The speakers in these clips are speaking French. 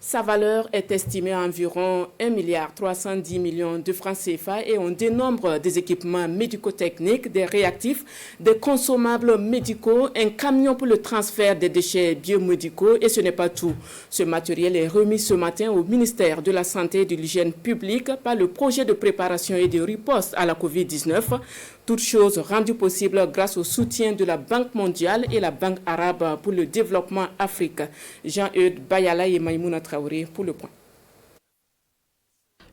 Sa valeur est estimée à environ 1,310 milliard de francs CFA et on dénombre des équipements médico-techniques, des réactifs, des consommables médicaux, un camion pour le transfert des déchets biomédicaux et ce n'est pas tout. Ce matériel est remis ce matin au ministère de la Santé et de l'Hygiène publique par le projet de préparation et de riposte à la COVID-19. Toutes choses rendues possibles grâce au soutien de la Banque mondiale et la Banque arabe pour le développement Afrique. Jean-Eudes Bayala et Maïmouna Traoré pour le point.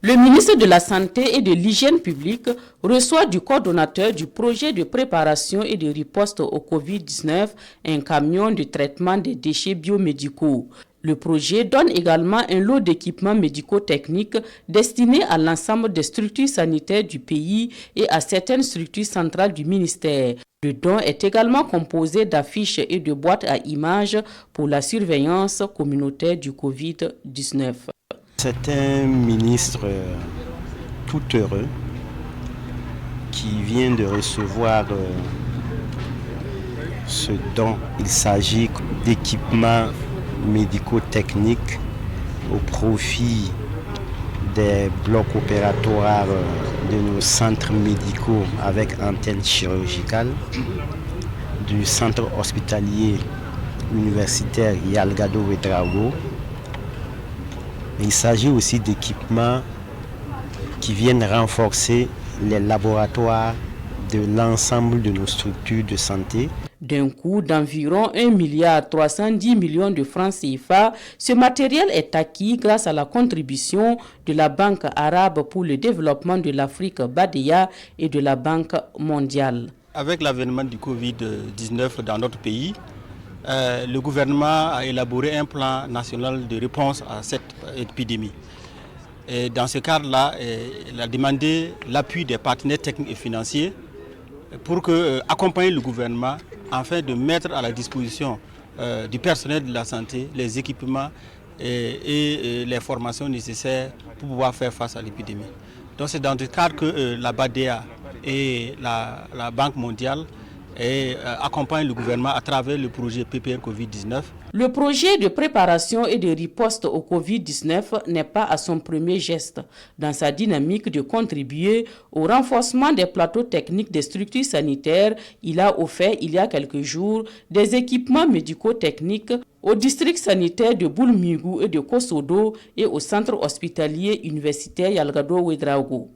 Le ministre de la Santé et de l'Hygiène publique reçoit du coordonnateur du projet de préparation et de riposte au COVID-19 un camion de traitement des déchets biomédicaux. Le projet donne également un lot d'équipements médico-techniques destinés à l'ensemble des structures sanitaires du pays et à certaines structures centrales du ministère. Le don est également composé d'affiches et de boîtes à images pour la surveillance communautaire du COVID-19. C'est un ministre tout heureux qui vient de recevoir ce don. Il s'agit d'équipements médico-techniques au profit des blocs opératoires de nos centres médicaux avec antenne chirurgicale, du centre hospitalier universitaire Yalgado Ouedraogo. Il s'agit aussi d'équipements qui viennent renforcer les laboratoires de l'ensemble de nos structures de santé. D'un coût d'environ 1,310 milliard de francs CFA, ce matériel est acquis grâce à la contribution de la Banque arabe pour le développement de l'Afrique BADEA et de la Banque mondiale. Avec l'avènement du Covid-19 dans notre pays, le gouvernement a élaboré un plan national de réponse à cette épidémie. Et dans ce cadre-là, il a demandé l'appui des partenaires techniques et financiers pour accompagner le gouvernement afin de mettre à la disposition du personnel de la santé les équipements et les formations nécessaires pour pouvoir faire face à l'épidémie. Donc c'est dans ce cadre que la BADEA et la Banque mondiale accompagnent le gouvernement à travers le projet PPR Covid-19. Le projet de préparation et de riposte au Covid-19 n'est pas à son premier geste. Dans sa dynamique de contribuer au renforcement des plateaux techniques des structures sanitaires, il a offert il y a quelques jours des équipements médico-techniques au district sanitaire de Boulmigou et de Kosodo et au centre hospitalier universitaire Yalgado Ouedraogo.